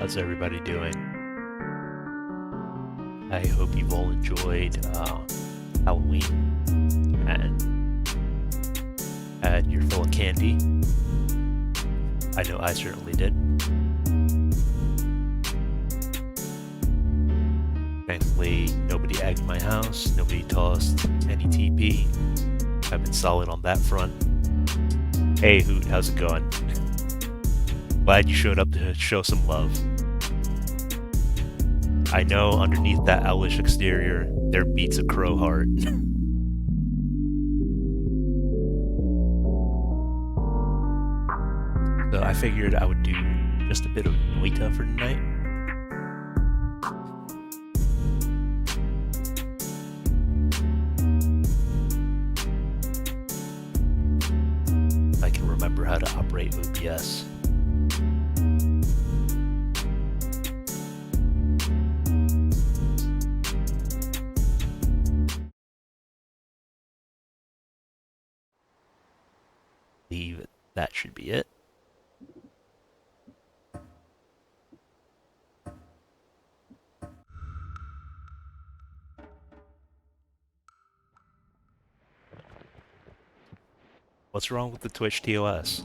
How's everybody doing? I hope you've all enjoyed Halloween and had your fill of candy. I know I certainly did. Thankfully, nobody egged my house, nobody tossed any TP. I've been solid on that front. Hey Hoot, how's it going? Glad you showed up to show some love. I know underneath that owlish exterior, there beats a crow heart. So I figured I would do just a bit of Noita for tonight. I can remember how to operate OBS. Leave that should be it. What's wrong with the Twitch TOS?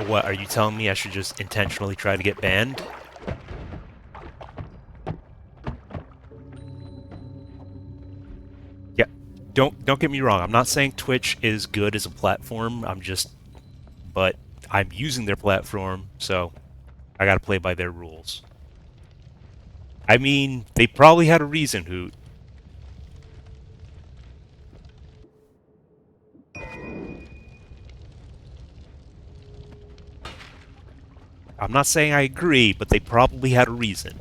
What, are you telling me I should just intentionally try to get banned? Yeah, don't get me wrong. I'm not saying Twitch is good as a platform. But I'm using their platform, so I gotta play by their rules. I mean, they probably had a reason, Hoot. I'm not saying I agree, but they probably had a reason.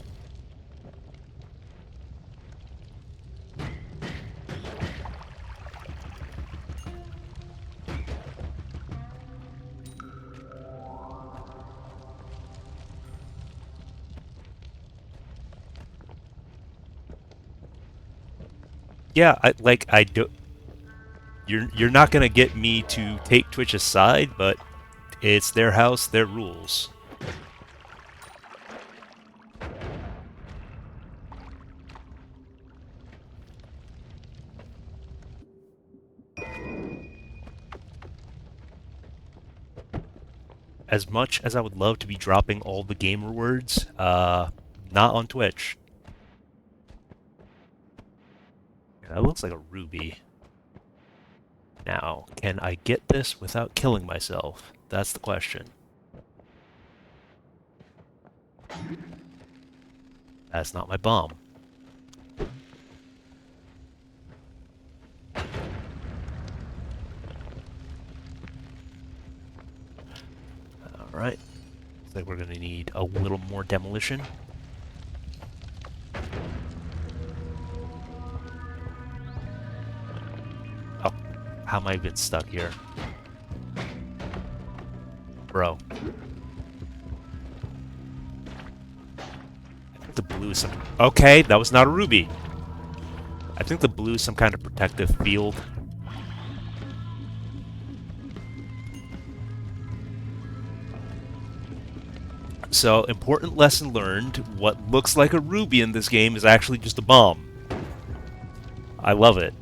Yeah, I do. You're not gonna get me to take Twitch's side, but it's their house, their rules. As much as I would love to be dropping all the gamer words, not on Twitch. That looks like a ruby. Now, can I get this without killing myself? That's the question. That's not my bomb. Alright. Looks like we're gonna need a little more demolition. Oh, how am I even stuck here? Bro. I think the blue is some... Okay, that was not a ruby. I think the blue is some kind of protective field. So, important lesson learned, what looks like a ruby in this game is actually just a bomb. I love it.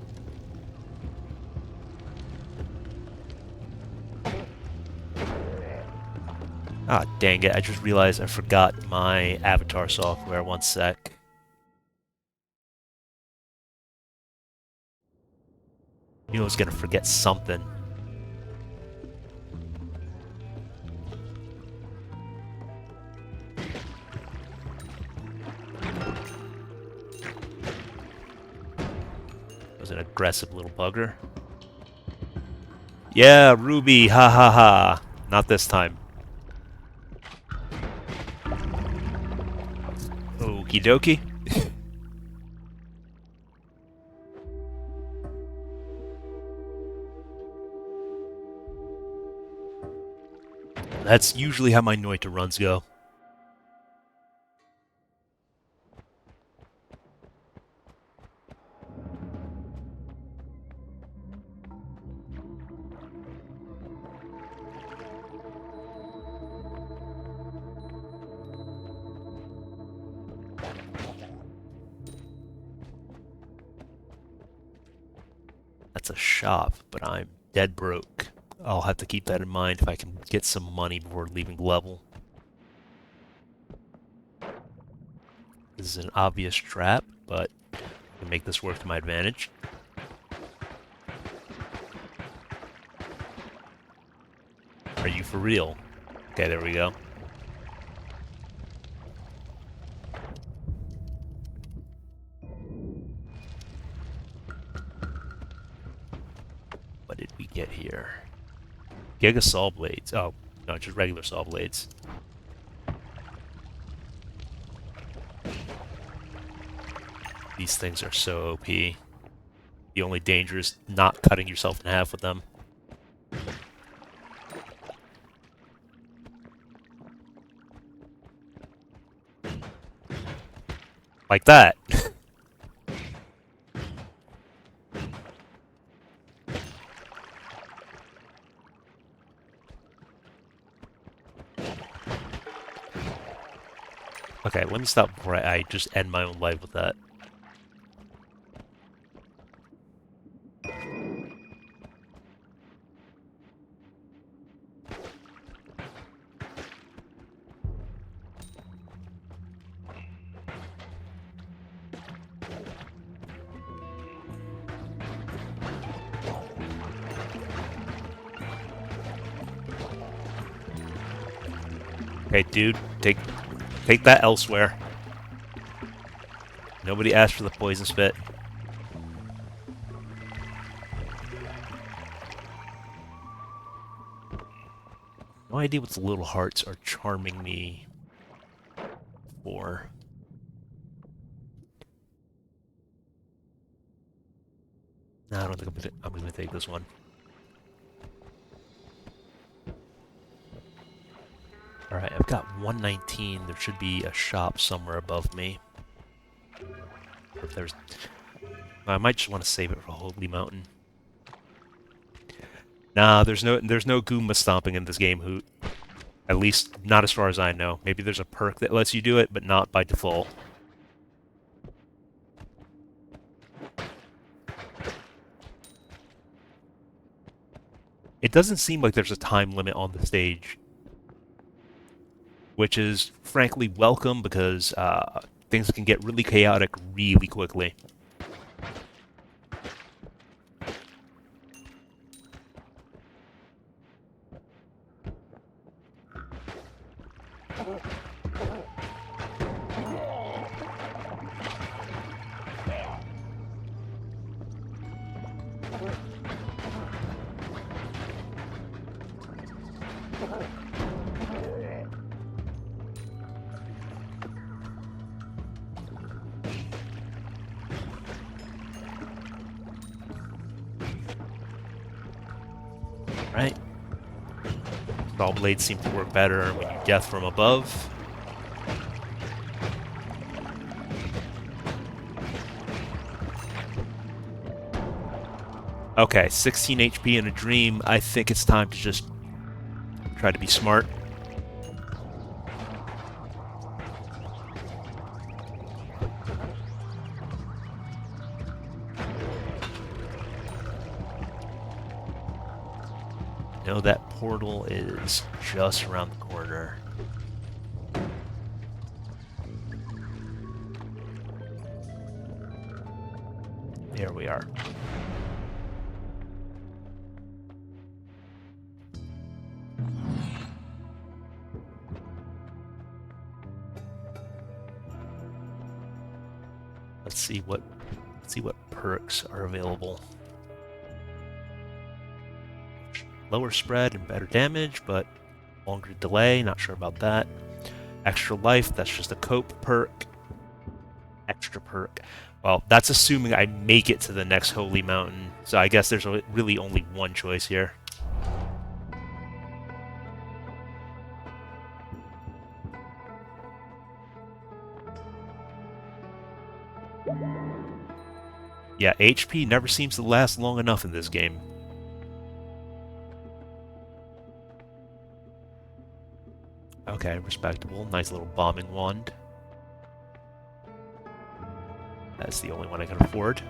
Ah, dang it, I just realized I forgot my avatar software. One sec. You know I was gonna forget something. Was an aggressive little bugger. Yeah, Ruby, ha ha ha. Not this time. Okie dokie. That's usually how my Noita runs go. That's a shop, but I'm dead broke. I'll have to keep that in mind if I can get some money before leaving level. This is an obvious trap, but I can make this work to my advantage. Are you for real? Okay, there we go. What did we get here? Giga saw blades. Oh, no, just regular saw blades. These things are so OP. The only danger is not cutting yourself in half with them. Like that. Okay, let me stop before I just end my own life with that. Okay, dude, take that elsewhere. Nobody asked for the poison spit. No idea what the little hearts are charming me for. No, I don't think I'm gonna take this one. Alright, I've got 119. There should be a shop somewhere above me. Or if there's... I might just want to save it for Holy Mountain. Nah, there's no Goomba stomping in this game, Hoot. At least, not as far as I know. Maybe there's a perk that lets you do it, but not by default. It doesn't seem like there's a time limit on the stage, which is frankly welcome because things can get really chaotic really quickly. Right? Saw blades seem to work better when you death from above. Okay, 16 HP in a dream. I think it's time to just try to be smart. Know that portal is just around the corner. There we are. Let's see what perks are available. Lower spread and better damage, but longer delay, not sure about that. Extra life, that's just a cope perk. Extra perk. Well, that's assuming I make it to the next Holy Mountain, so I guess there's really only one choice here. Yeah, HP never seems to last long enough in this game. Okay, respectable. Nice little bombing wand. That's the only one I can afford.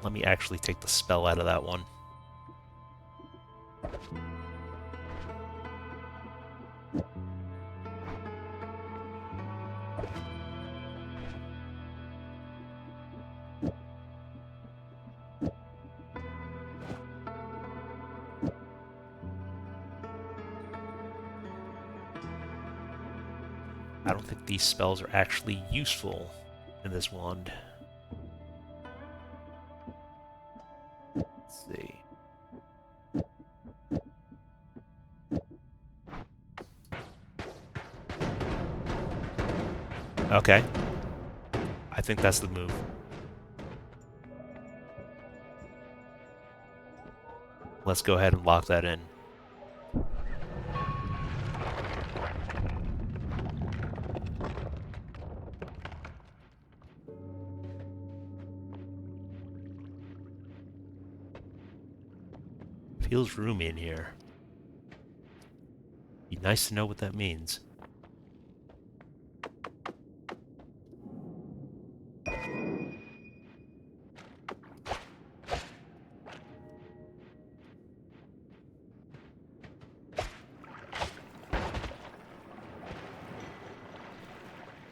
Let me actually take the spell out of that one. I don't think these spells are actually useful in this wand. Let's see. Okay. I think that's the move. Let's go ahead and lock that in. Feels roomy in here. Be nice to know what that means.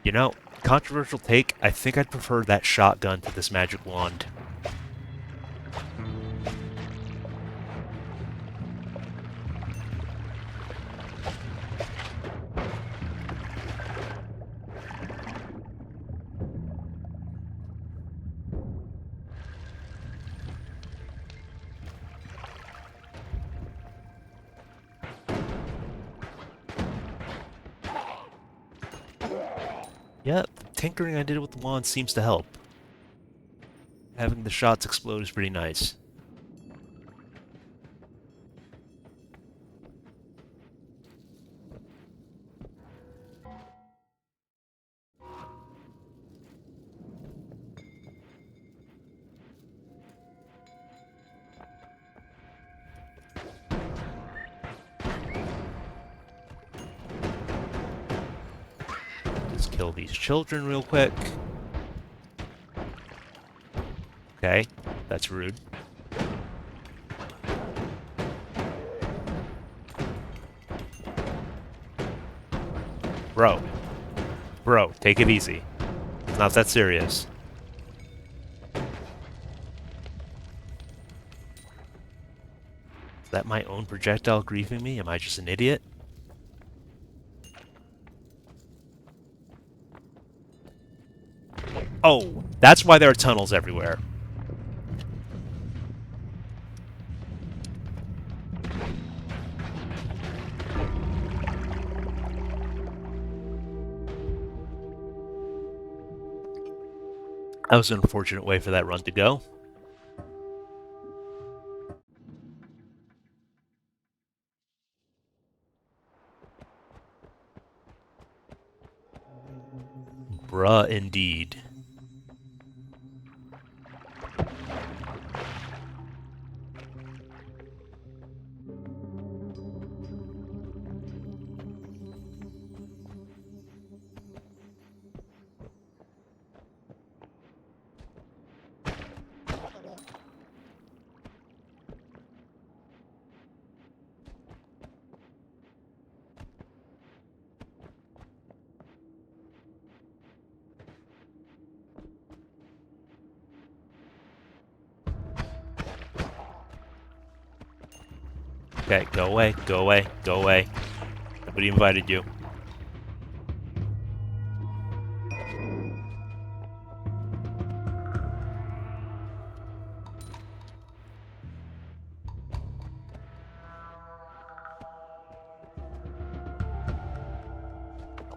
You know, controversial take, I think I'd prefer that shotgun to this magic wand. Yeah, the tinkering I did with the wand seems to help. Having the shots explode is pretty nice. Just kill these children real quick. Okay, that's rude. Bro, take it easy. It's not that serious. Is that my own projectile griefing me? Am I just an idiot? Oh, that's why there are tunnels everywhere. That was an unfortunate way for that run to go. Bruh, indeed. Okay, go away, go away, go away. Nobody invited you.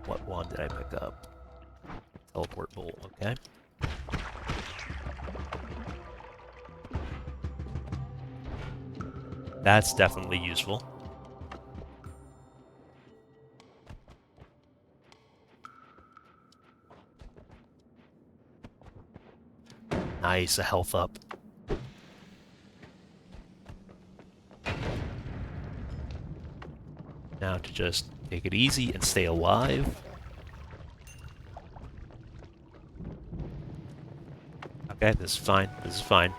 What wand did I pick up? Teleport bolt, okay. That's definitely useful. Nice, a health up. Now to just take it easy and stay alive. Okay, this is fine. This is fine.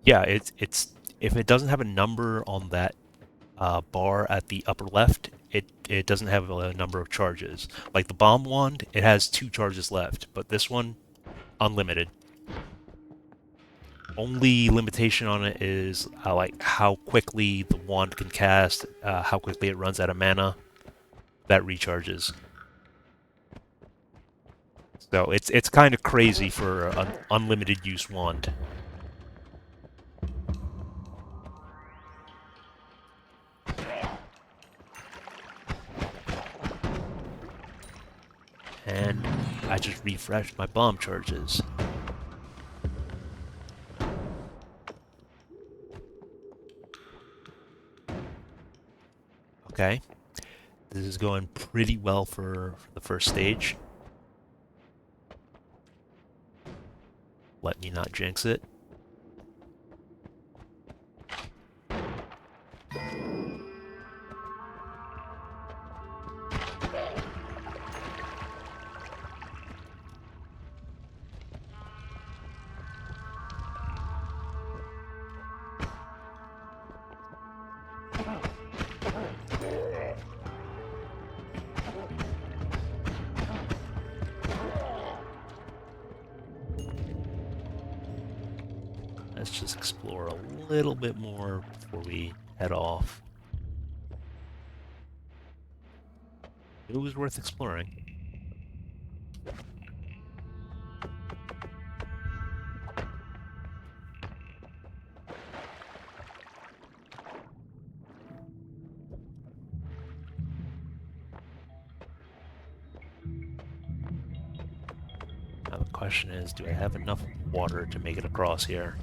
Yeah, it's if it doesn't have a number on that bar at the upper left, it doesn't have a number of charges. Like the bomb wand, it has 2 charges left, but this one, unlimited. Only limitation on it is like how quickly the wand can cast, how quickly it runs out of mana. That recharges. So it's kind of crazy for an unlimited use wand. And I just refreshed my bomb charges. Okay. This is going pretty well for the first stage. Let me not jinx it. Let's just explore a little bit more before we head off. It was worth exploring. Now the question is, do I have enough water to make it across here?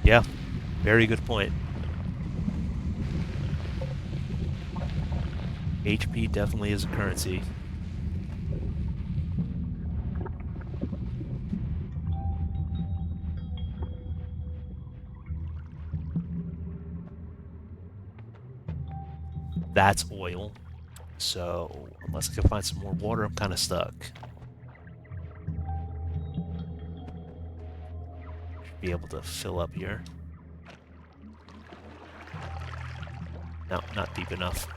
Yeah, very good point. HP definitely is a currency. That's oil. So, unless I can find some more water, I'm kind of stuck. Should be able to fill up here. No, not deep enough.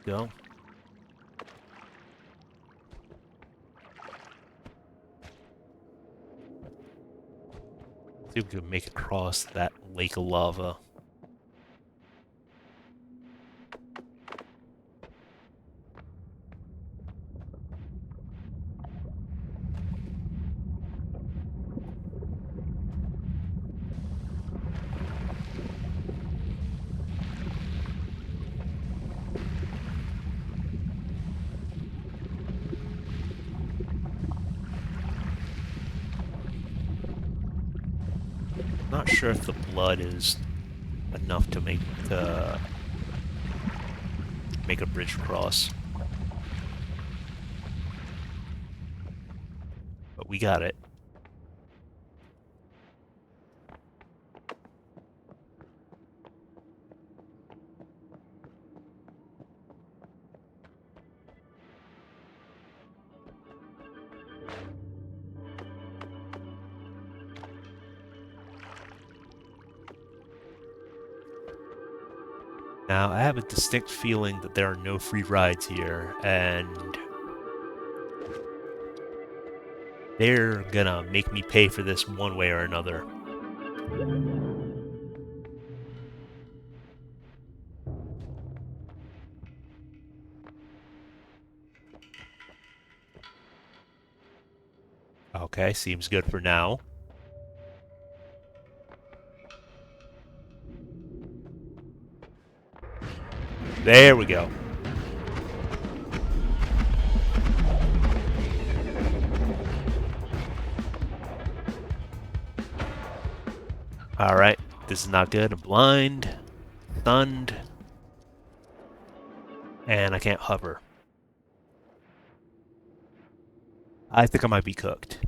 Go. See if we can make it across that lake of lava. Not sure if the blood is enough to make a bridge cross, but we got it. Now, I have a distinct feeling that there are no free rides here, and they're gonna make me pay for this one way or another. Okay, seems good for now. There we go. Alright, this is not good. I'm blind, stunned, and I can't hover. I think I might be cooked.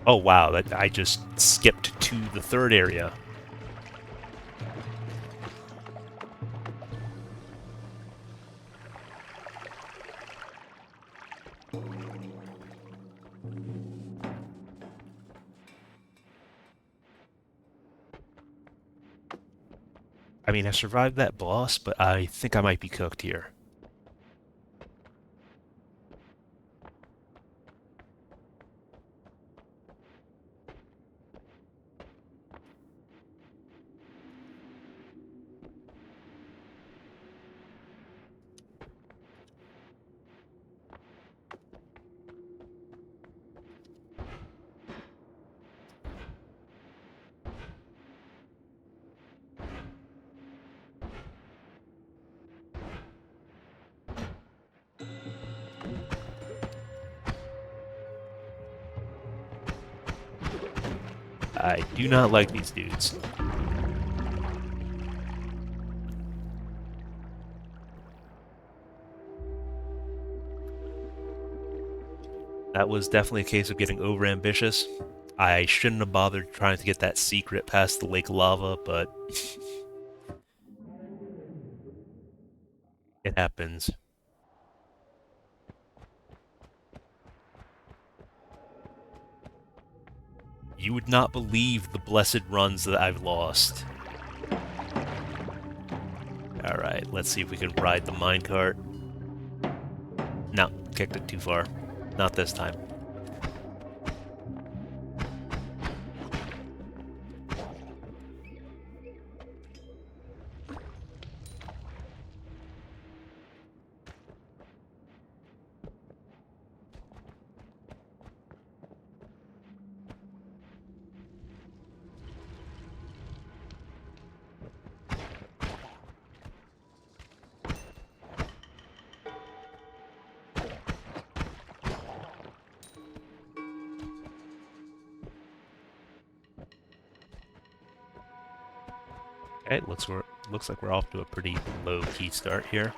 Oh wow, that I just skipped to the third area. I mean, I survived that boss, but I think I might be cooked here. I do not like these dudes. That was definitely a case of getting overambitious. I shouldn't have bothered trying to get that secret past the lake lava, but it happens. You would not believe the blessed runs that I've lost. Alright, let's see if we can ride the minecart. No, kicked it too far. Not this time. Okay, looks like we're off to a pretty low-key start here.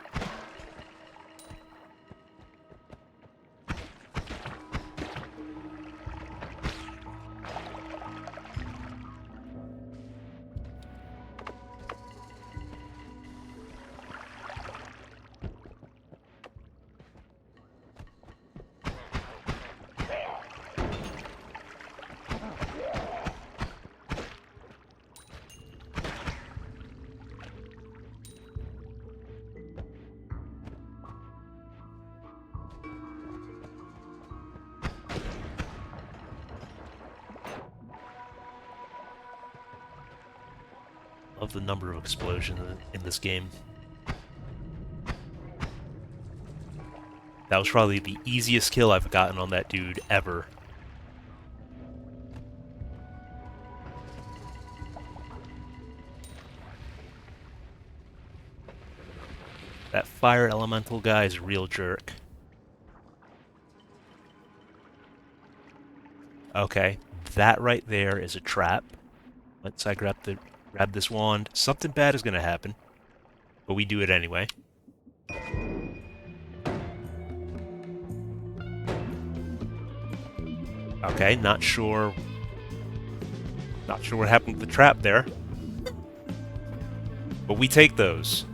Love the number of explosions in this game. That was probably the easiest kill I've gotten on that dude ever. That fire elemental guy is a real jerk. Okay, that right there is a trap. Once I grab this wand, something bad is gonna happen. But we do it anyway. Okay, not sure what happened with the trap there. But we take those.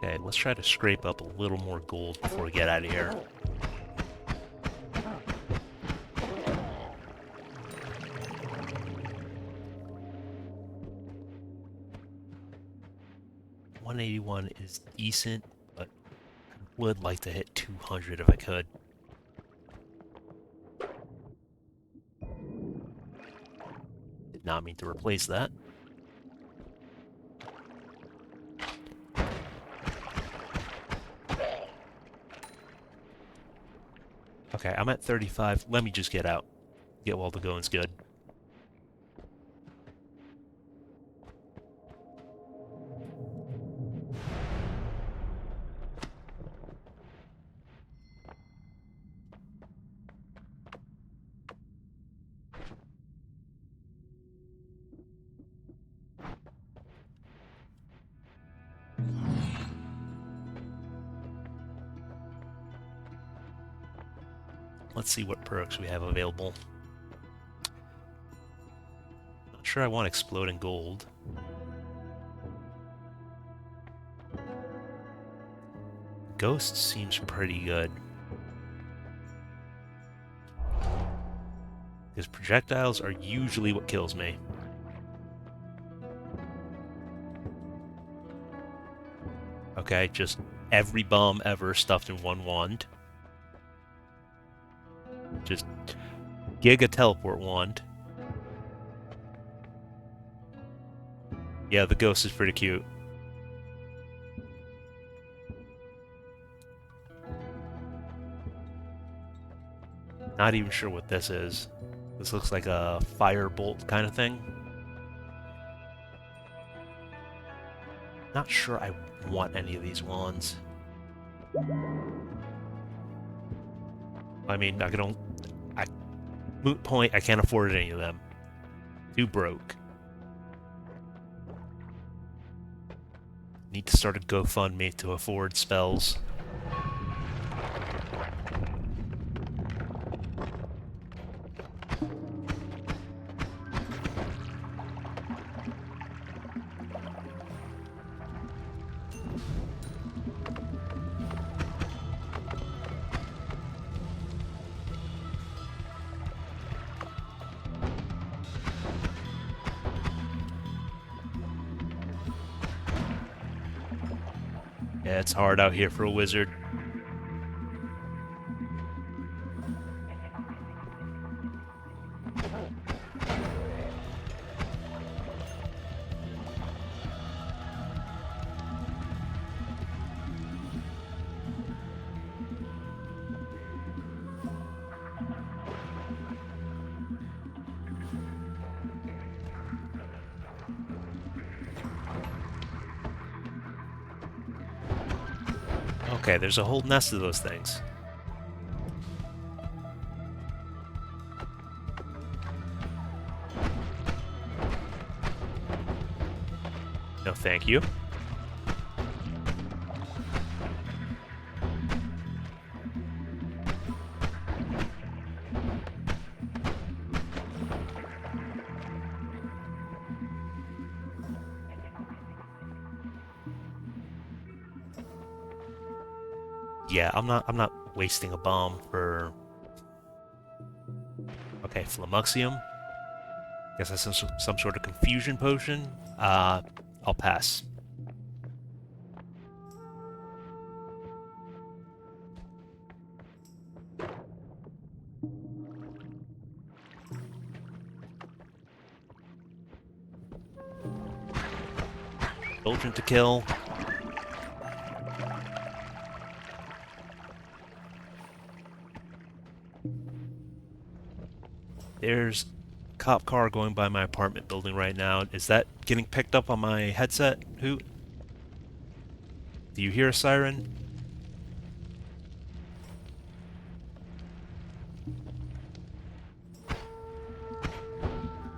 Okay, let's try to scrape up a little more gold before we get out of here. $181 is decent, but I would like to hit 200 if I could. Did not mean to replace that. Okay, I'm at 35. Let me just get out. Get while the going's good. Let's see what perks we have available. Not sure I want exploding gold. Ghost seems pretty good. Because projectiles are usually what kills me. Okay, just every bomb ever stuffed in one wand. Just Giga Teleport Wand. Yeah, the ghost is pretty cute. Not even sure what this is. This looks like a firebolt kind of thing. Not sure I want any of these wands. I mean, moot point, I can't afford any of them. Too broke. Need to start a GoFundMe to afford spells. Yeah, it's hard out here for a wizard. Okay, there's a whole nest of those things. No, thank you. Yeah, I'm not wasting a bomb for... Okay, Flamuxium. Guess that's some sort of confusion potion. I'll pass. Indulgent to kill. There's a cop car going by my apartment building right now. Is that getting picked up on my headset, Hoot? Do you hear a siren?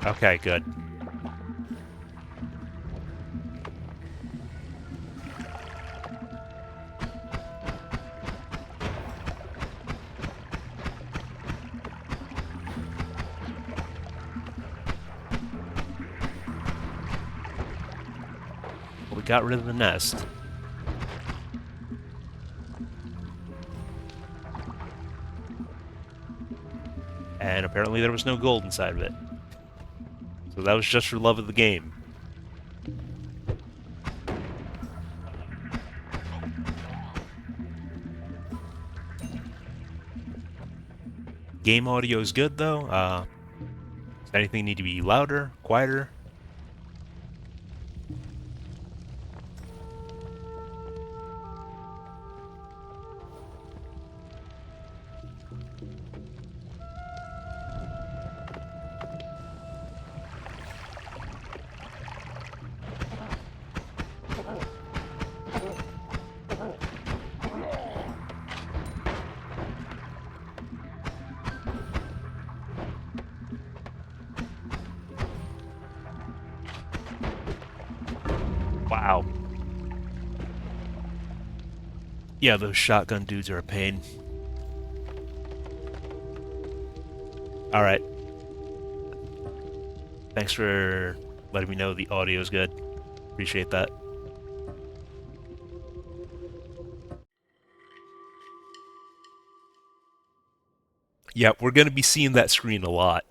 Okay, good. We got rid of the nest. Apparently there was no gold inside of it. So that was just for love of the game. Game audio is good though. Does anything need to be louder, quieter? Wow. Yeah, those shotgun dudes are a pain. Alright. Thanks for letting me know the audio is good. Appreciate that. Yeah, we're going to be seeing that screen a lot.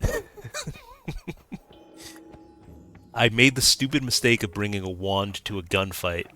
I made the stupid mistake of bringing a wand to a gunfight.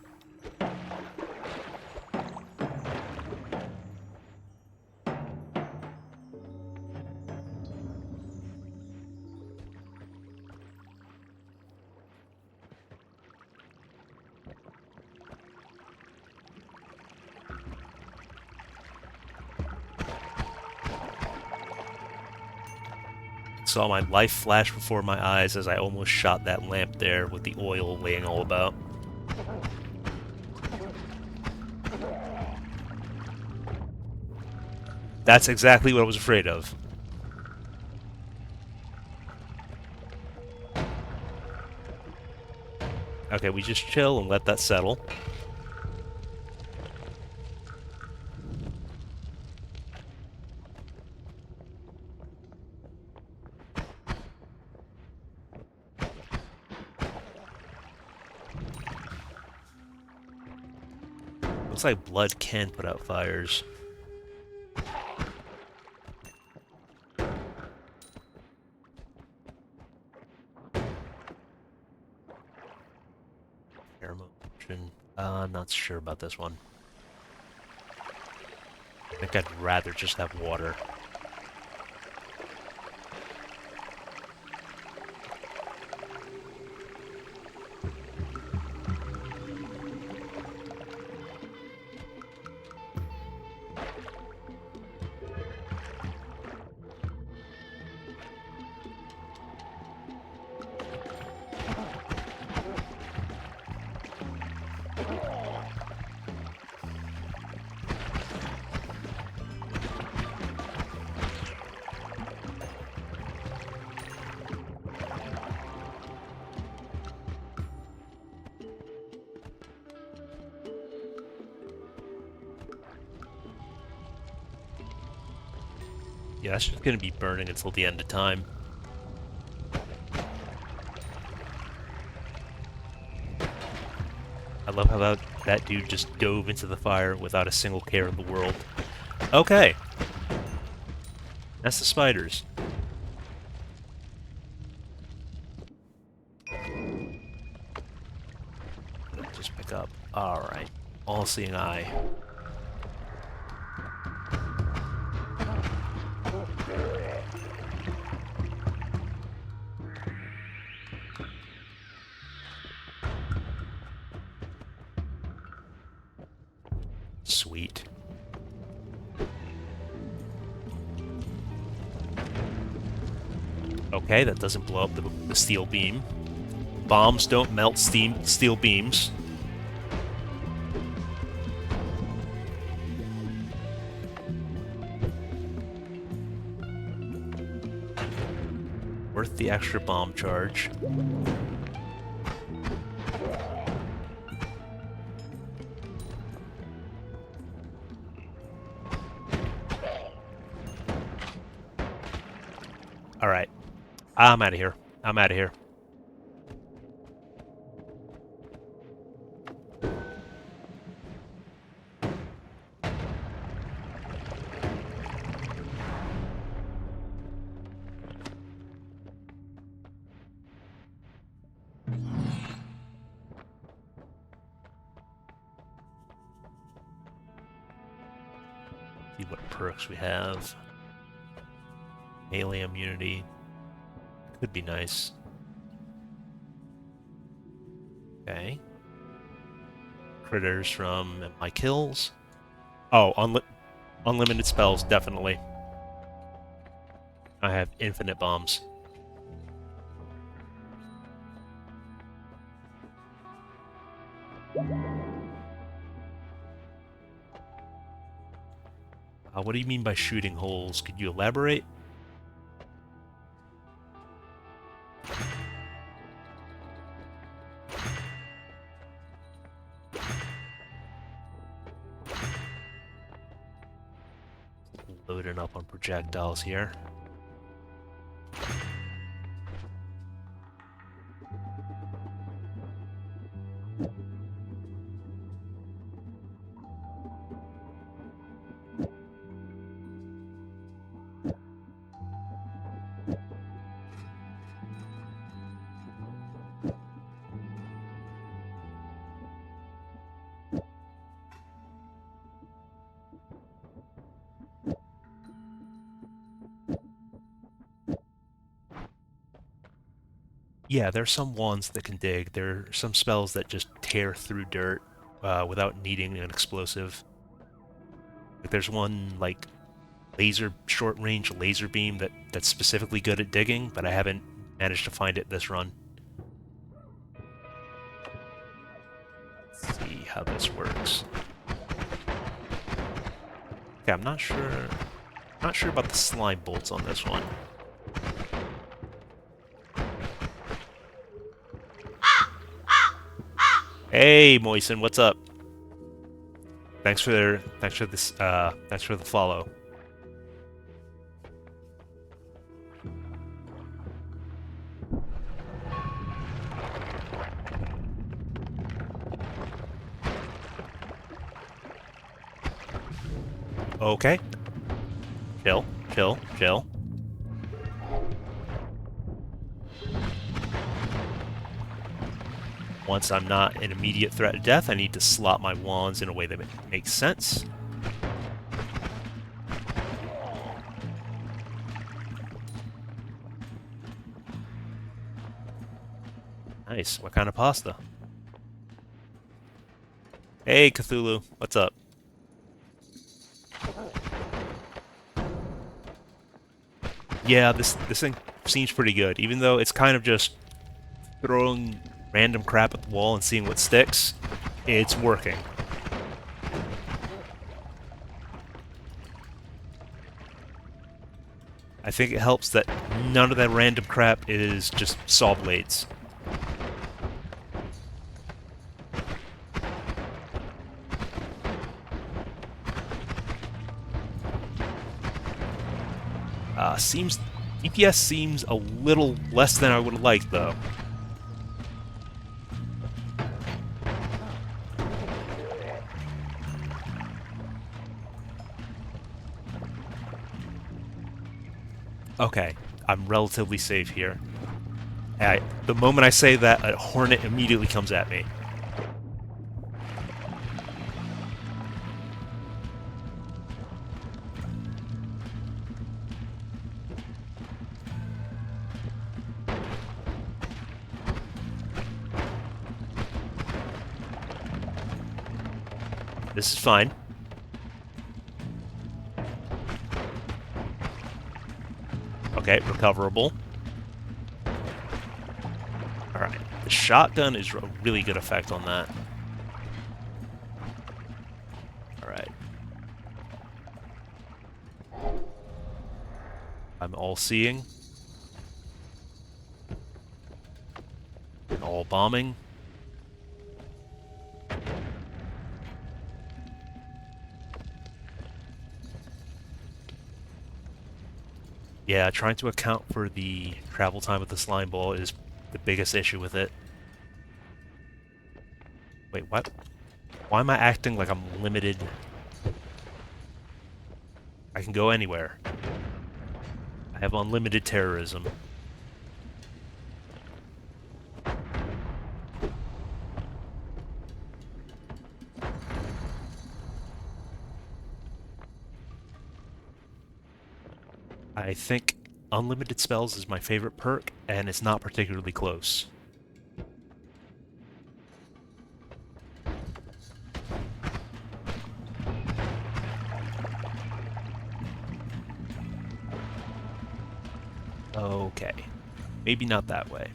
Saw my life flash before my eyes as I almost shot that lamp there with the oil laying all about. That's exactly what I was afraid of. Okay, we just chill and let that settle. Looks like blood can put out fires. Motion. I'm not sure about this one. I think I'd rather just have water. Yeah, that's just gonna be burning until the end of time. I love how that dude just dove into the fire without a single care in the world. Okay. That's the spiders. Just pick up. Alright. All-seeing eye. Sweet. Okay, that doesn't blow up the steel beam. Bombs don't melt steel beams. Worth the extra bomb charge. Alright. I'm out of here. I'm out of here. what perks we have. Melee immunity. Could be nice. Okay. Critters from my kills. Oh, unlimited spells, definitely. I have infinite bombs. What do you mean by shooting holes? Could you elaborate? Loading up on projectiles here. Yeah, there's some wands that can dig. There are some spells that just tear through dirt without needing an explosive. Like there's one like short-range laser beam that's specifically good at digging, but I haven't managed to find it this run. Let's see how this works. Okay, I'm not sure about the slime bolts on this one. Hey, Moisen, what's up? Thanks for the follow. Okay. Chill, chill, chill. Once I'm not an immediate threat of death, I need to slot my wands in a way that makes sense. Nice. What kind of pasta? Hey, Cthulhu. What's up? Yeah, this thing seems pretty good, even though it's kind of just throwing random crap at the wall and seeing what sticks. It's working. I think it helps that none of that random crap is just saw blades. DPS seems a little less than I would like, though. Okay, I'm relatively safe here. The moment I say that, a hornet immediately comes at me. This is fine. Okay, recoverable. Alright, the shotgun is a really good effect on that. Alright. I'm all-seeing. All bombing. Yeah, trying to account for the travel time of the slime ball is the biggest issue with it. Wait, what? Why am I acting like I'm limited? I can go anywhere. I have unlimited terrorism. I think unlimited spells is my favorite perk, and it's not particularly close. Okay. Maybe not that way.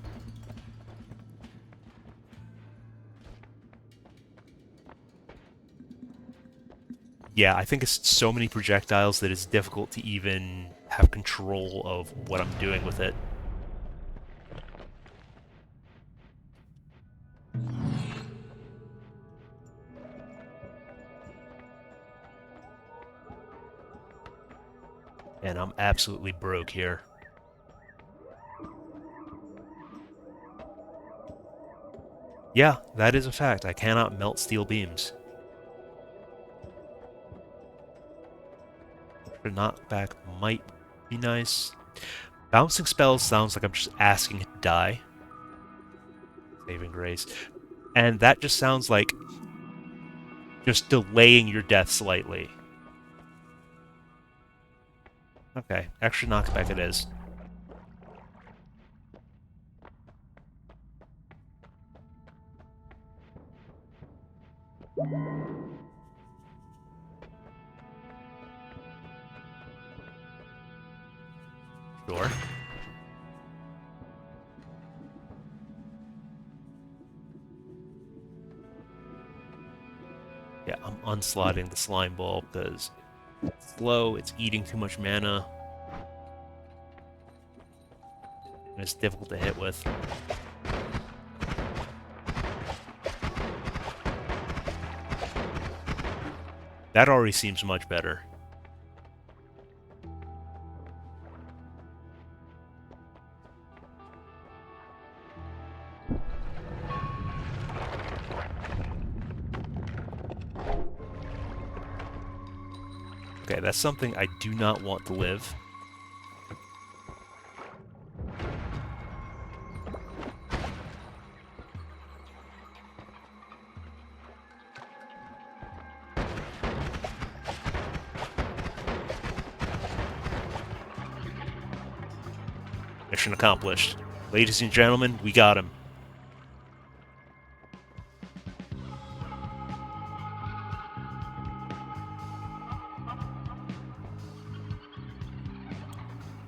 Yeah, I think it's so many projectiles that it's difficult to even have control of what I'm doing with it. And I'm absolutely broke here. Yeah, that is a fact. I cannot melt steel beams. The knockback might be nice. Bouncing spells sounds like I'm just asking it to die. Saving grace. And that just sounds like just delaying your death slightly. Okay, extra knockback it is. Sure. Yeah, I'm unslotting the slime ball because it's slow, it's eating too much mana, and it's difficult to hit with. That already seems much better. Okay, that's something I do not want to live. Mission accomplished. Ladies and gentlemen, we got him.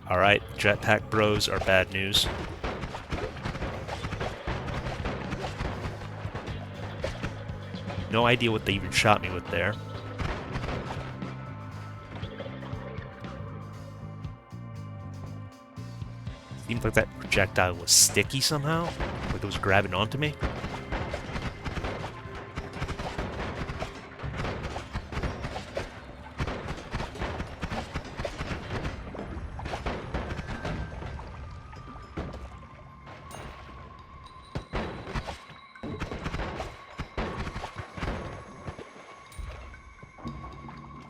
Alright, jetpack bros are bad news. No idea what they even shot me with there. Seemed like that projectile was sticky somehow, like it was grabbing onto me.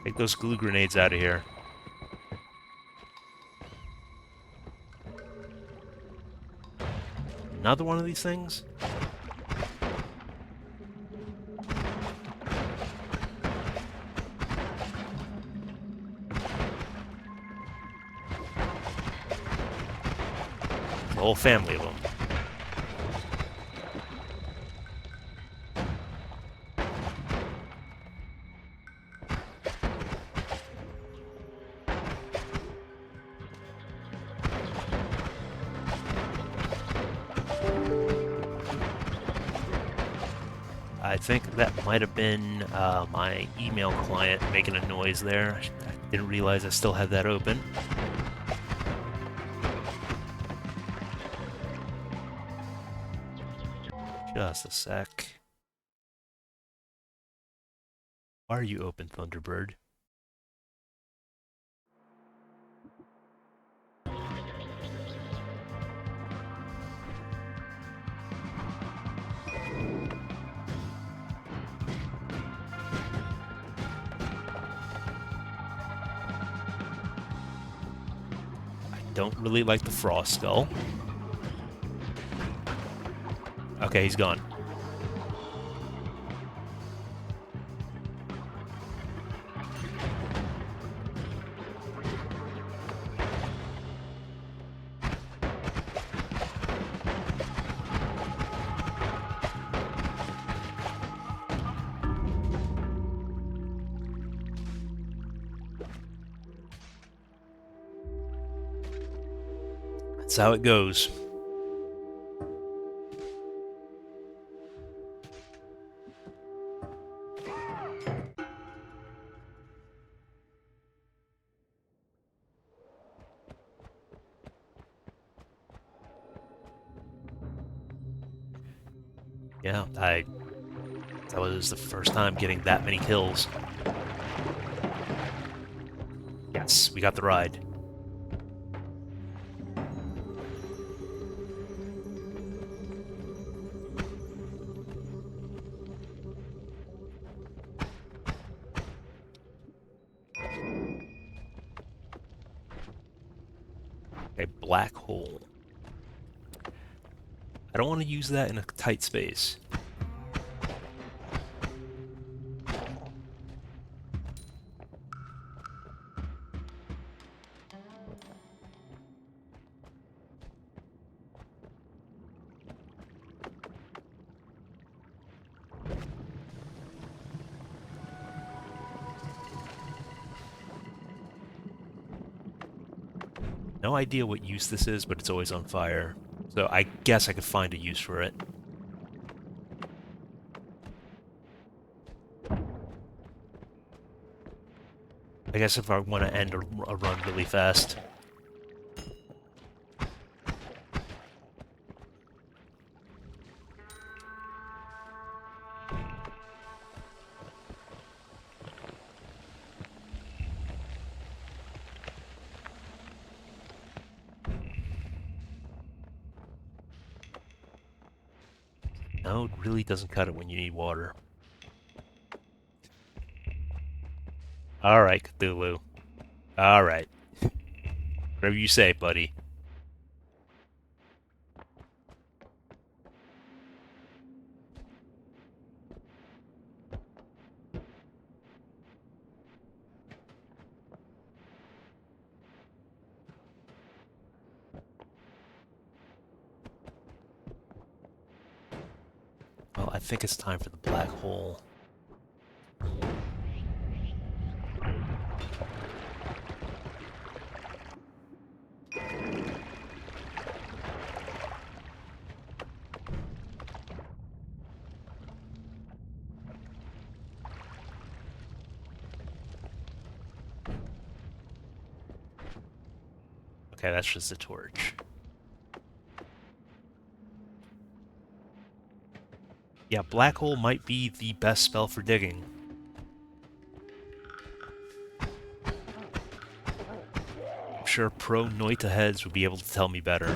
Take those glue grenades out of here. Another one of these things? A whole family of them. I think that might have been my email client making a noise there. I didn't realize I still had that open. Just a sec. Why are you open, Thunderbird? Don't really like the Frost Skull. Okay, he's gone. That's how it goes. Yeah, that was the first time getting that many kills. Yes, we got the ride. A black hole. I don't want to use that in a tight space. No idea what use this is, but it's always on fire. So I guess I could find a use for it. I guess if I want to end a run really fast. No, it really doesn't cut it when you need water. Alright, Cthulhu. Alright. Whatever you say, buddy. Well, I think it's time for the black hole. Okay, that's just a torch. Yeah, black hole might be the best spell for digging. I'm sure pro Noita heads would be able to tell me better.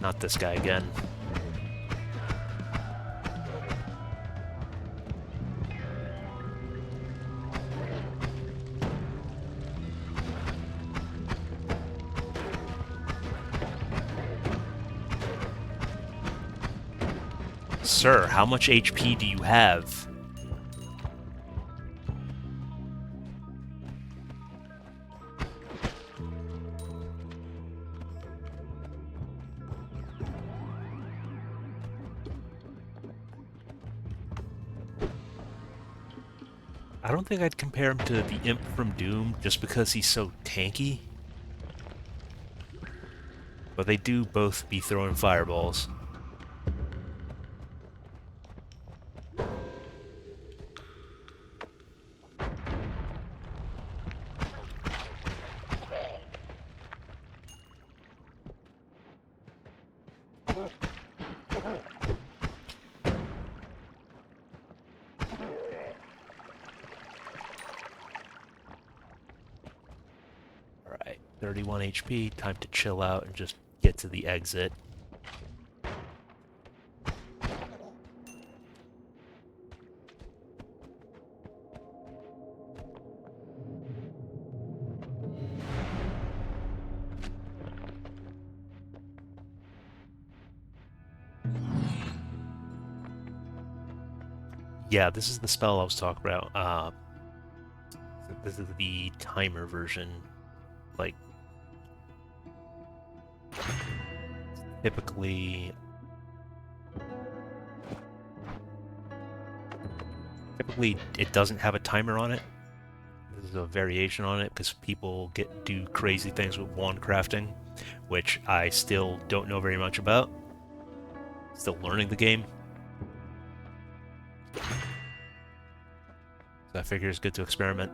Not this guy again. Sir, how much HP do you have? I don't think I'd compare him to the Imp from Doom just because he's so tanky. But they do both be throwing fireballs. Alright, 31 HP, time to chill out and just get to the exit. Yeah, this is the spell I was talking about. This is the timer version. Like, typically it doesn't have a timer on it. There's a variation on it because people do crazy things with wand crafting, which I still don't know very much about. Still learning the game. So I figure it's good to experiment.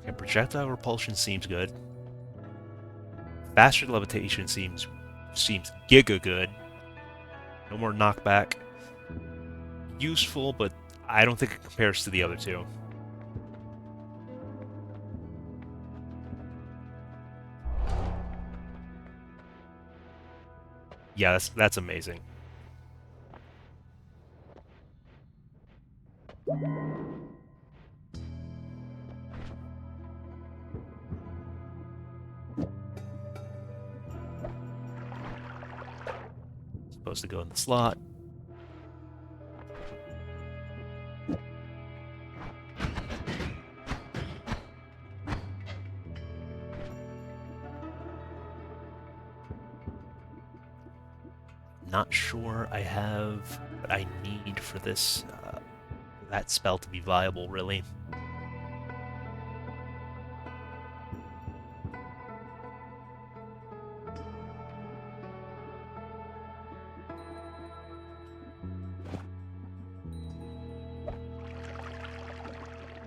Okay, projectile repulsion seems good. Faster levitation seems giga good. No more knockback. Useful, but I don't think it compares to the other two. Yeah, that's amazing. Supposed to go in the slot. Not sure I have what I need for this that spell to be viable, really.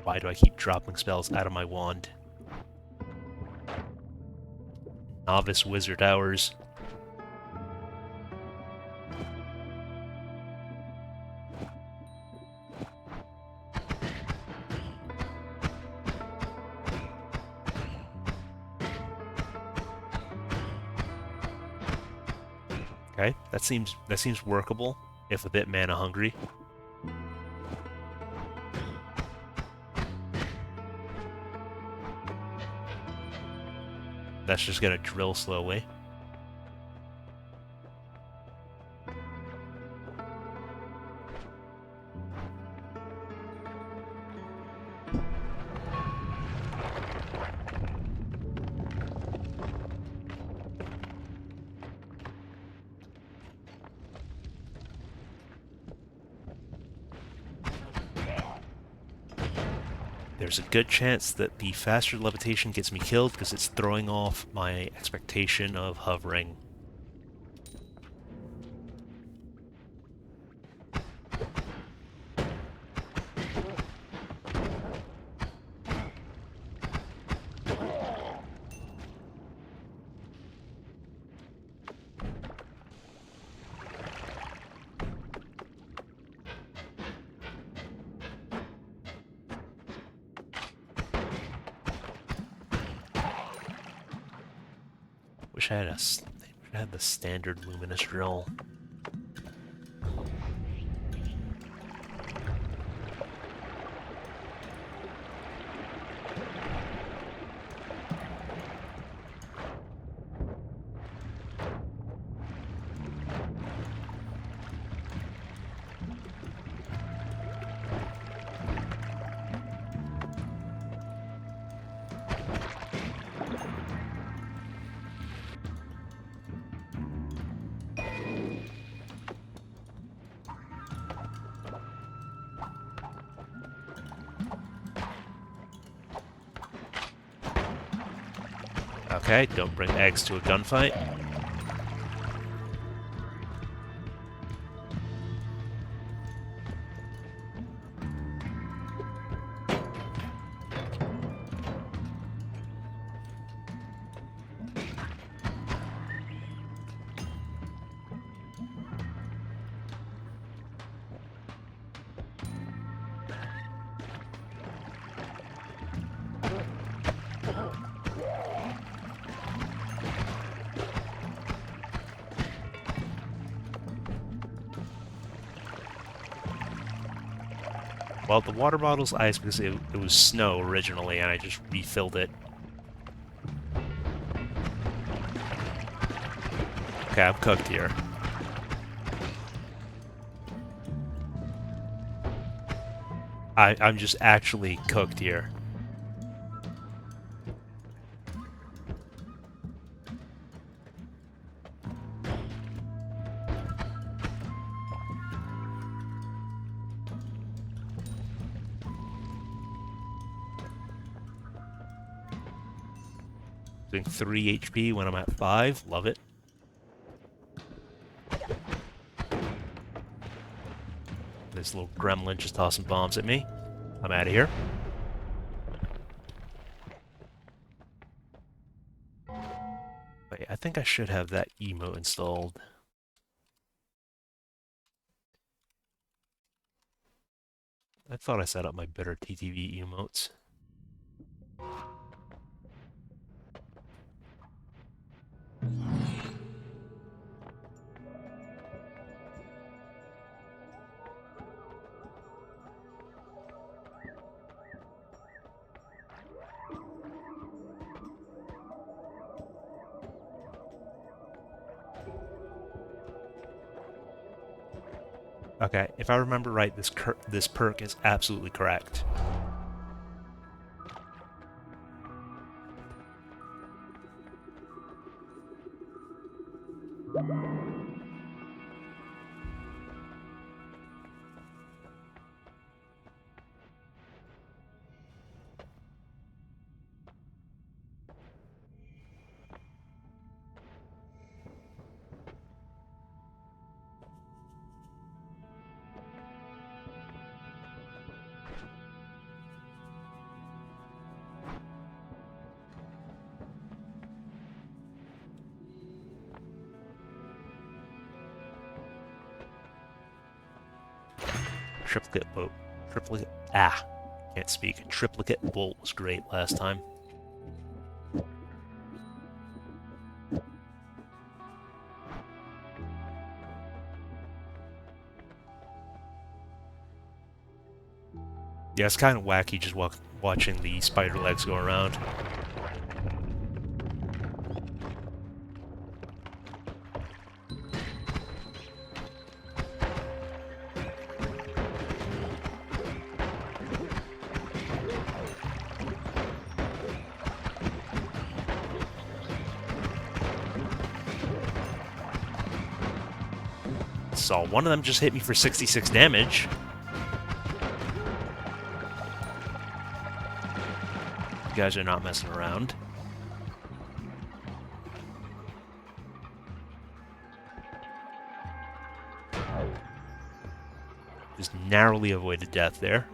Why do I keep dropping spells out of my wand? Novice Wizard Hours. Okay, that seems workable, if a bit mana hungry. That's just gonna drill slowly. There's a good chance that the faster levitation gets me killed because it's throwing off my expectation of hovering. Wish I had the standard luminous drill. Okay, don't bring eggs to a gunfight. Well, the water bottle's ice because it was snow originally, and I just refilled it. Okay, I'm cooked here. I'm just actually cooked here. Doing 3 HP when I'm at 5. Love it. This little gremlin just tossing bombs at me. I'm out of here. Wait, I think I should have that emote installed. I thought I set up my better TTV emotes. Okay, if I remember right, this perk is absolutely correct. Can't speak. Triplicate bolt was great last time. Yeah, it's kind of wacky just watching the spider legs go around. Saw one of them just hit me for 66 damage. You guys are not messing around. Just narrowly avoided death there.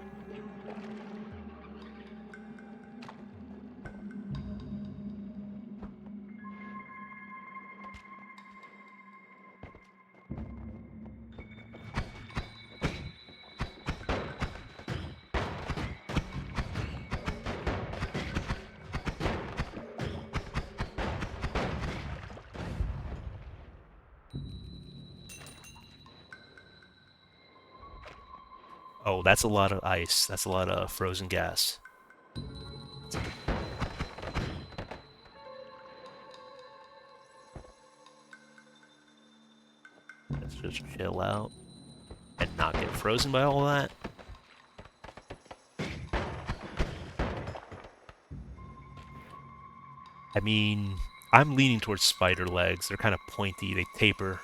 Oh, that's a lot of ice. That's a lot of frozen gas. Let's just chill out and not get frozen by all that. I mean, I'm leaning towards spider legs. They're kind of pointy. They taper.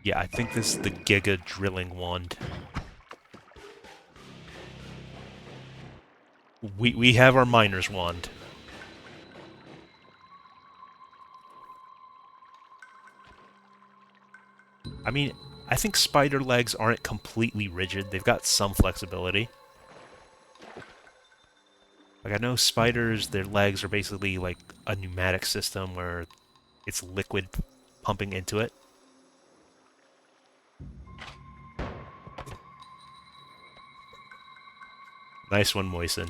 Yeah, I think this is the Giga Drilling Wand. We have our Miner's Wand. I mean, I think spider legs aren't completely rigid. They've got some flexibility. Like, I know spiders, their legs are basically like a pneumatic system where it's liquid pumping into it. Nice one, Moisen.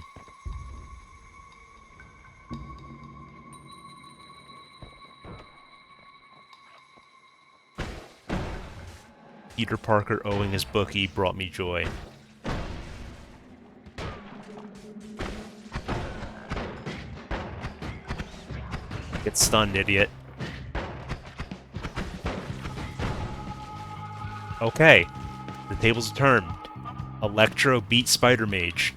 Peter Parker owing his bookie brought me joy. Get stunned, idiot. Okay, the tables are turned. Electro beat Spider Mage.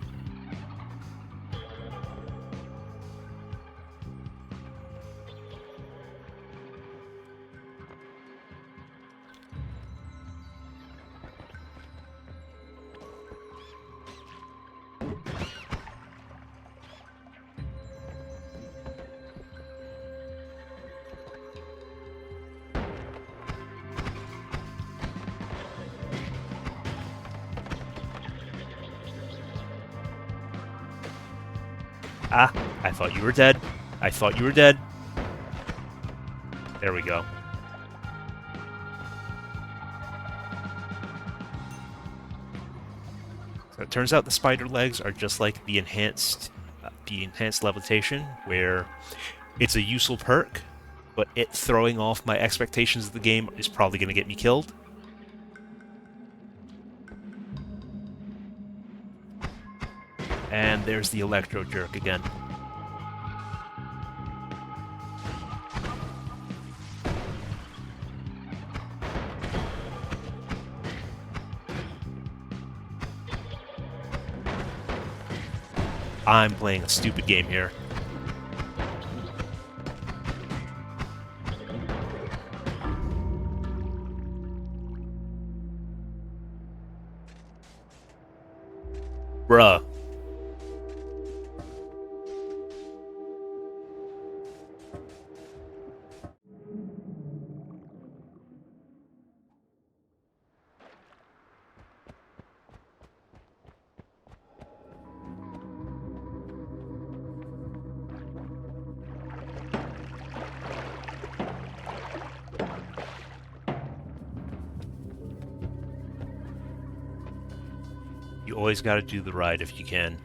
Ah, I thought you were dead. I thought you were dead. There we go. So it turns out the spider legs are just like the enhanced levitation, where it's a useful perk, but it throwing off my expectations of the game is probably going to get me killed. And there's the electro jerk again. I'm playing a stupid game here. Bruh. You always gotta do the ride if you can.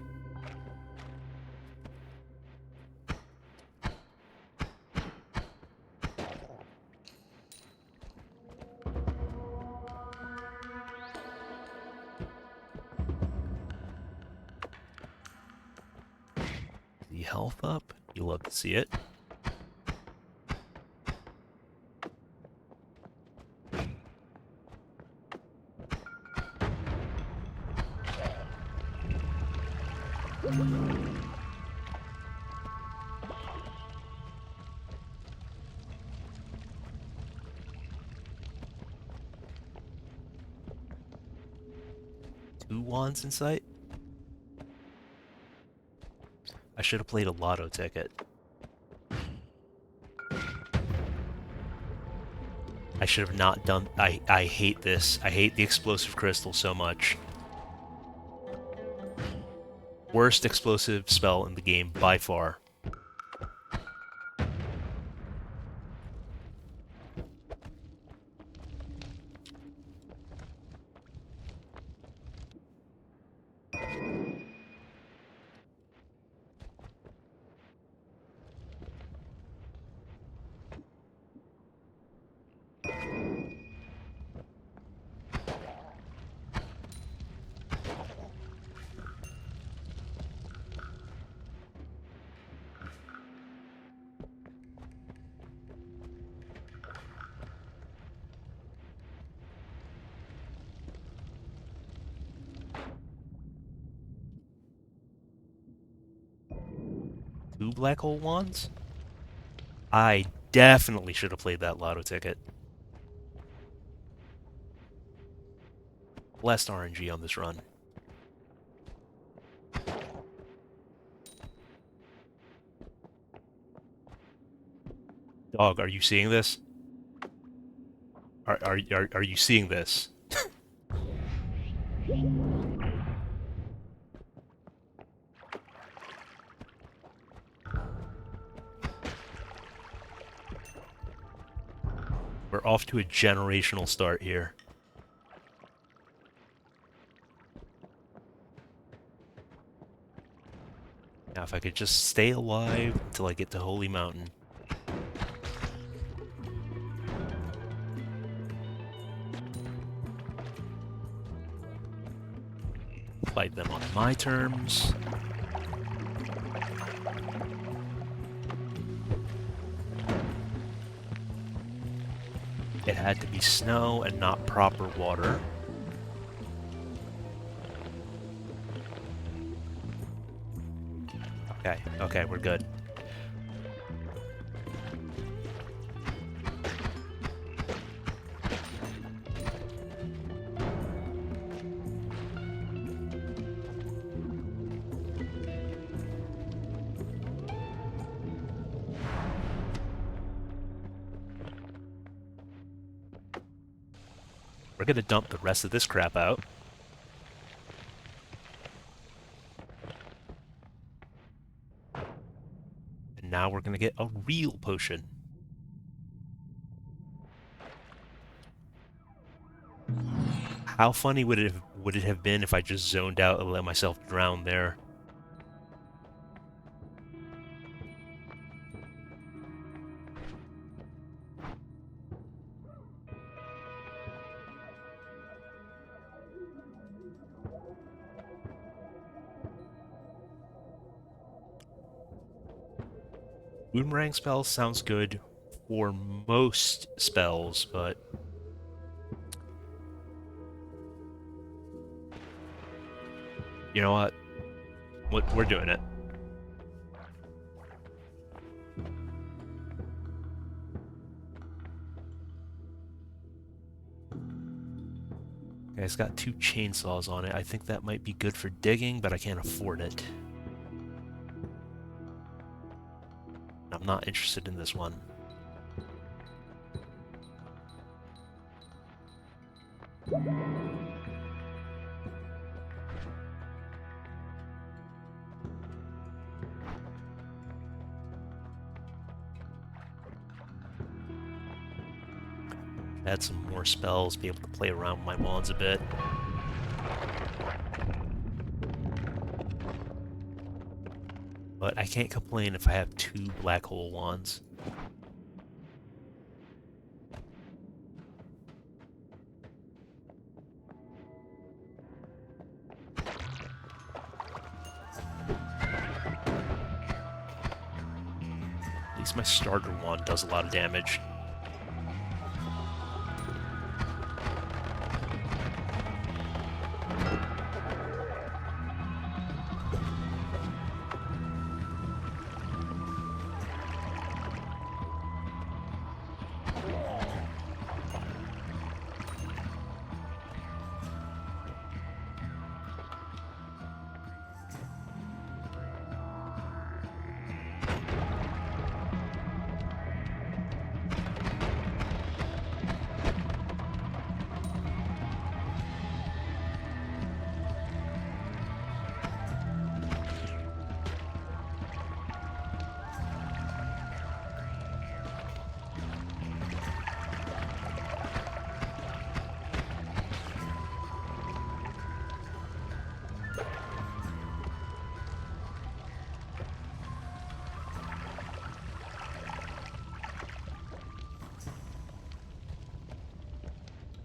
The health up. You love to see it. Two wands in sight? I should have played a lotto ticket. I should have not done... I hate this. I hate the explosive crystal so much. Worst explosive spell in the game by far. Two black hole wands? I definitely should have played that lotto ticket. Less RNG on this run. Dog, are you seeing this? Are you seeing this? We're off to a generational start here. Now, if I could just stay alive until I get to Holy Mountain. Fight them on my terms. It had to be snow and not proper water. Okay, we're good. We're gonna dump the rest of this crap out. And now we're gonna get a real potion. How funny would it have been if I just zoned out and let myself drown there? Boomerang spell sounds good for most spells, but you know what? We're doing it. Okay, it's got 2 chainsaws on it. I think that might be good for digging, but I can't afford it. I'm not interested in this one. Add some more spells, be able to play around with my wands a bit. But I can't complain if I have 2 black hole wands. At least my starter wand does a lot of damage.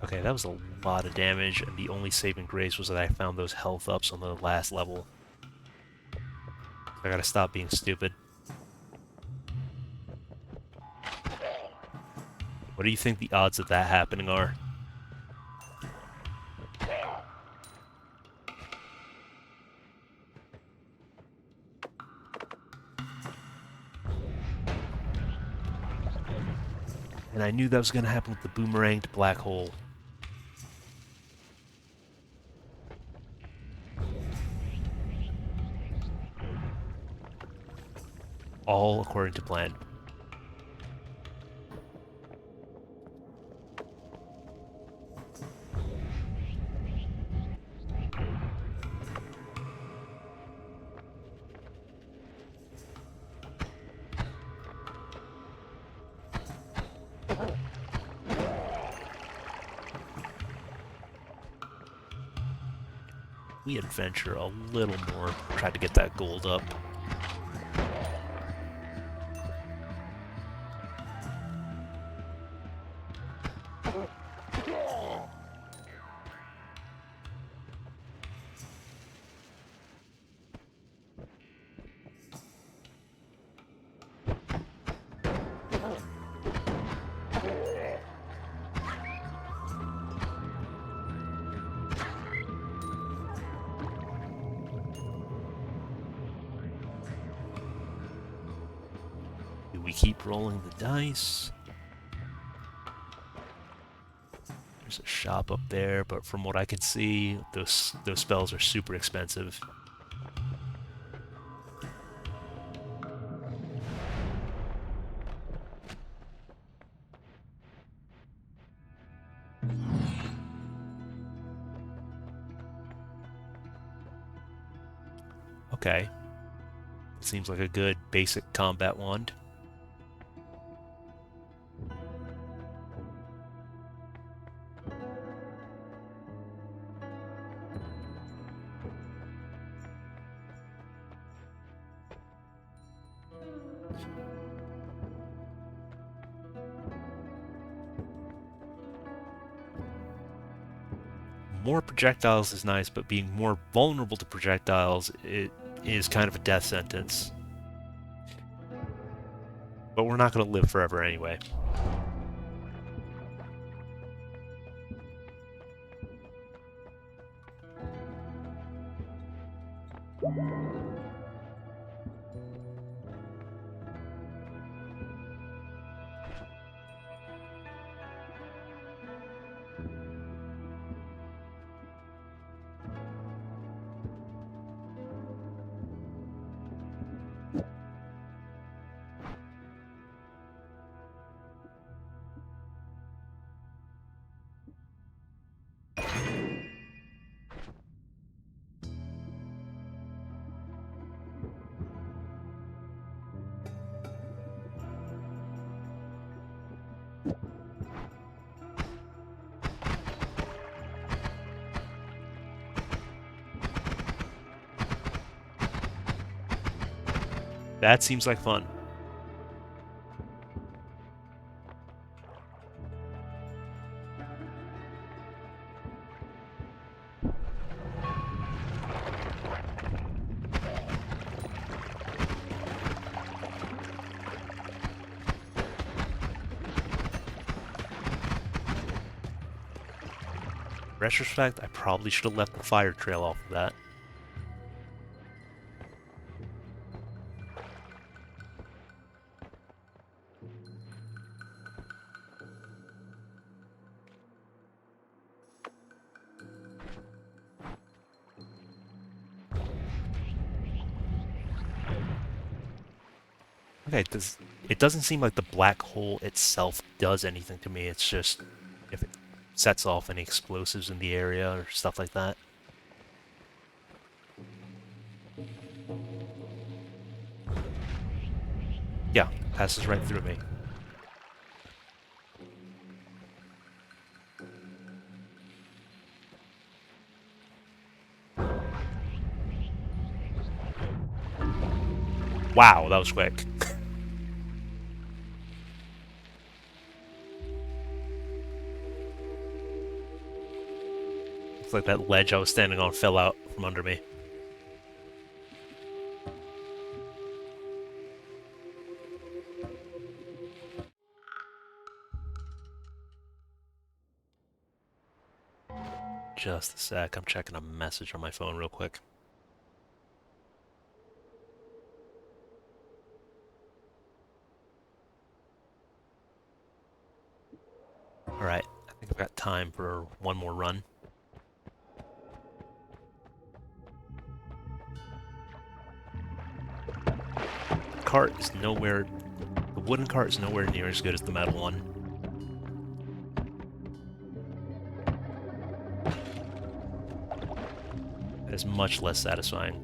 Okay, that was a lot of damage, and the only saving grace was that I found those health ups on the last level. I gotta stop being stupid. What do you think the odds of that happening are? And I knew that was gonna happen with the boomeranged black hole. All according to plan. we adventure a little more, try to get that gold up. We keep rolling the dice. There's a shop up there, but from what I can see, those spells are super expensive. Okay. Seems like a good basic combat wand. More projectiles is nice, but being more vulnerable to projectiles, it is kind of a death sentence. But we're not going to live forever anyway. That seems like fun. Retrospect, I probably should have left the fire trail off of that. Okay, it doesn't seem like the black hole itself does anything to me. It's just if it sets off any explosives in the area or stuff like that. Yeah, passes right through me. Wow, that was quick. It's like that ledge I was standing on fell out from under me. Just a sec, I'm checking a message on my phone real quick. Alright, I think I've got time for one more run. Cart is nowhere... The wooden cart is nowhere near as good as the metal one. That is much less satisfying.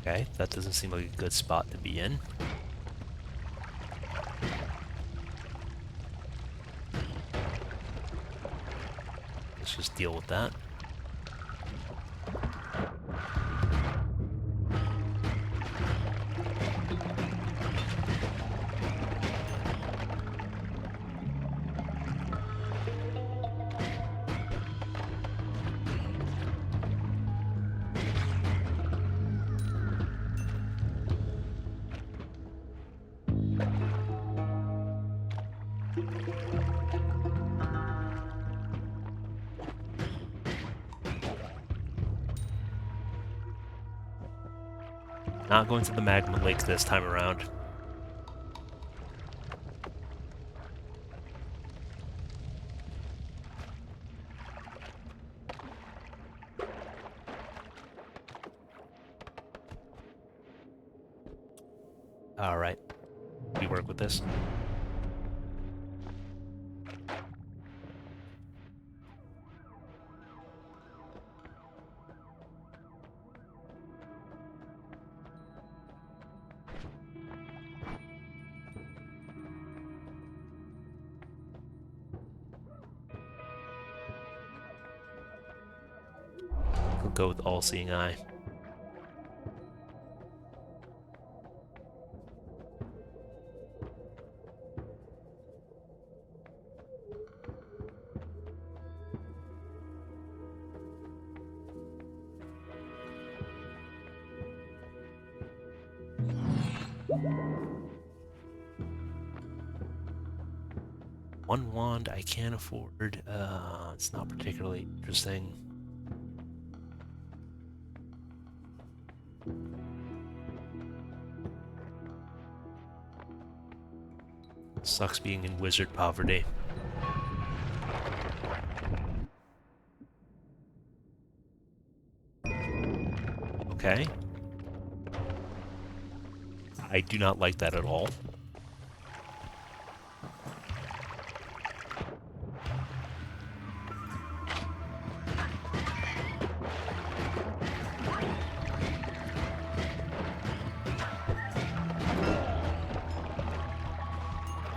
Okay, that doesn't seem like a good spot to be in. Let's just deal with that. Not going to the magma lake this time around. Alright. We work with this. We'll go with all-seeing eye. One wand I can't afford. It's not particularly interesting. Sucks being in wizard poverty. Okay. I do not like that at all.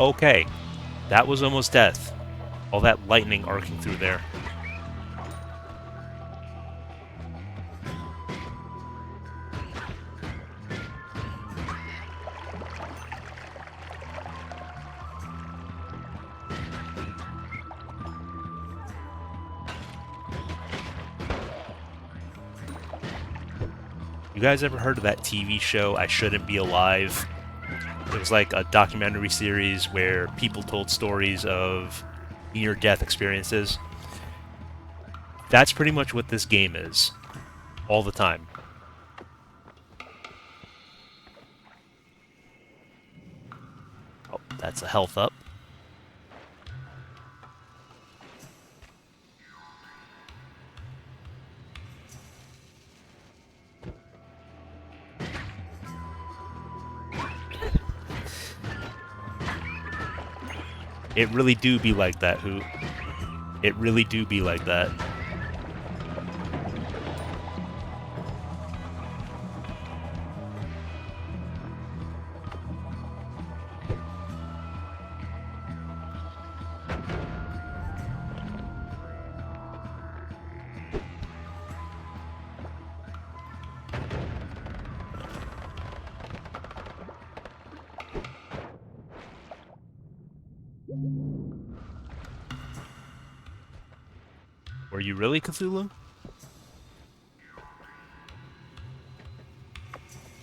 Okay, that was almost death. All that lightning arcing through there. You guys ever heard of that TV show, I Shouldn't Be Alive? It was like a documentary series where people told stories of near-death experiences. That's pretty much what this game is. All the time. Oh, that's a health up. It really do be like that, Hoot. It really do be like that. Were you really Cthulhu?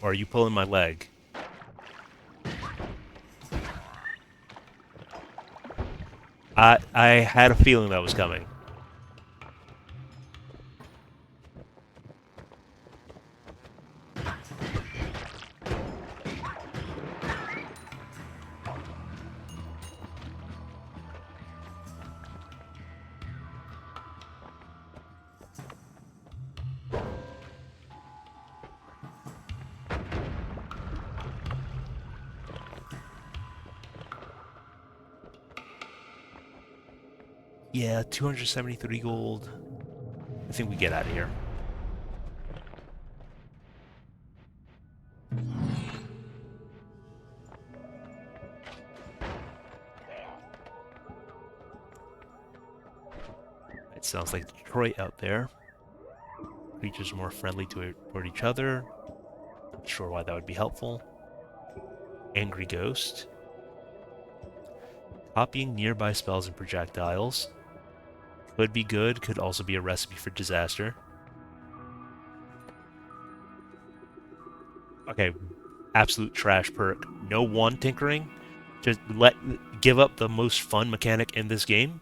Or are you pulling my leg? I had a feeling that was coming. Yeah, 273 gold. I think we get out of here. Sounds like Detroit out there. Creatures more friendly toward each other. Not sure why that would be helpful. Angry Ghost. Copying nearby spells and projectiles. Could be good, could also be a recipe for disaster. Okay, absolute trash perk. No one tinkering. Just give up the most fun mechanic in this game.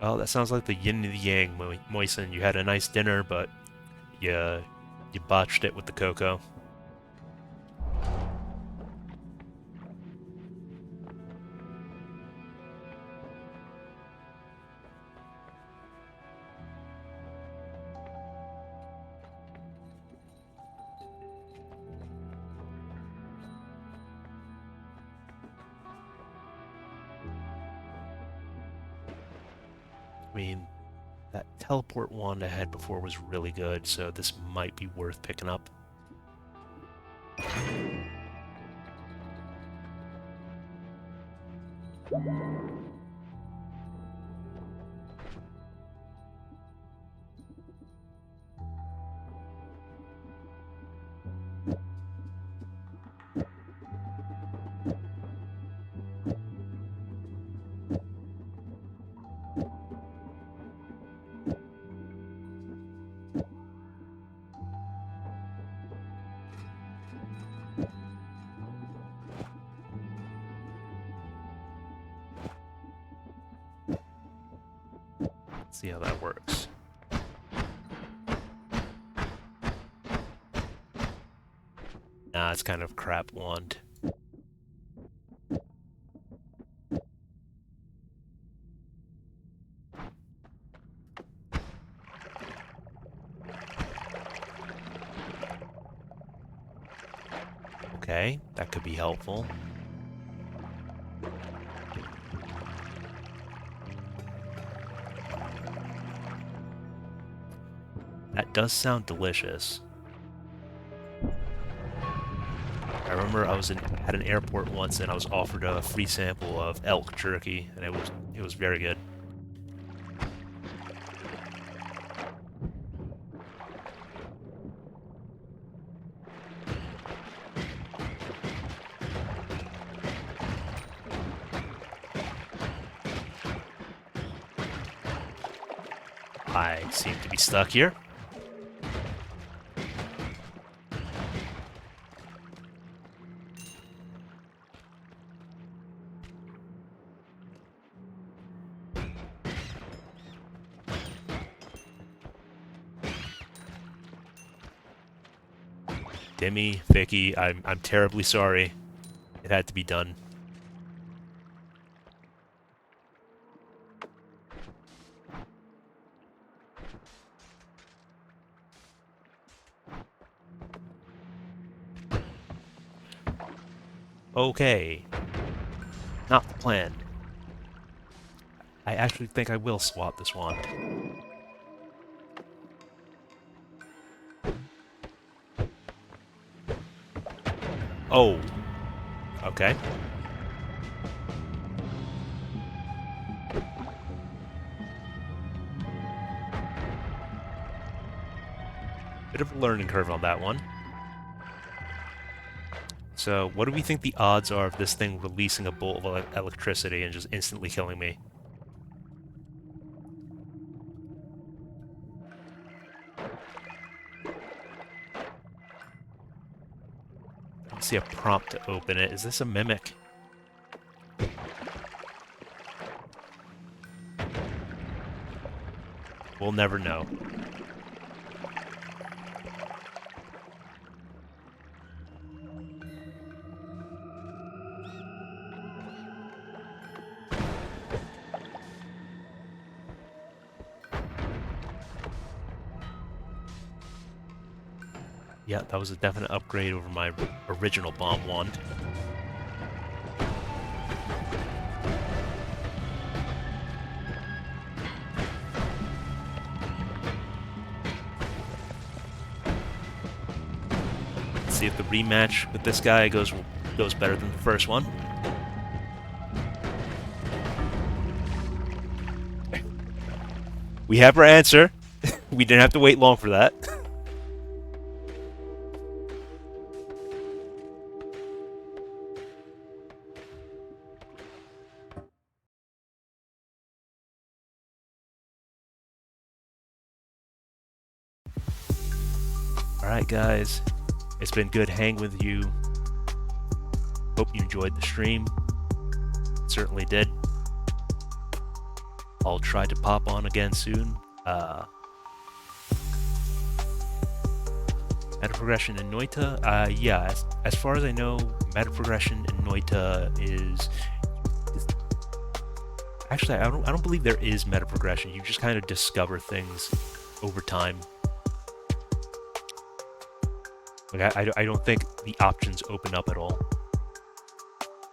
Oh, that sounds like the yin and the yang, Moisen. You had a nice dinner, but you botched it with the cocoa. I mean, that teleport wand I had before was really good, so this might be worth picking up. Let's see how that works. Nah, it's kind of crap wand. Okay, that could be helpful. That does sound delicious. I remember I was at an airport once and I was offered a free sample of elk jerky, and it was very good. I seem to be stuck here. Demi, Vicky, I'm terribly sorry. It had to be done. Okay. Not the plan. I actually think I will swap this wand. Oh. Okay. Bit of a learning curve on that one. So, what do we think the odds are of this thing releasing a bolt of electricity and just instantly killing me? I see a prompt to open it. Is this a mimic? We'll never know. Yeah, that was a definite upgrade over my original bomb wand. Let's see if the rematch with this guy goes better than the first one. We have our answer. We didn't have to wait long for that. Alright guys, it's been good hanging with you. Hope you enjoyed the stream. Certainly did. I'll try to pop on again soon. Meta progression in Noita? Yeah, as far as I know, meta progression in Noita is actually, I don't believe there is meta progression. You just kind of discover things over time. Like I don't think the options open up at all.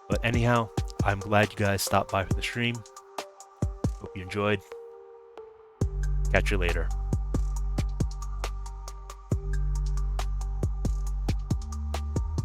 But anyhow, I'm glad you guys stopped by for the stream. Hope you enjoyed. Catch you later.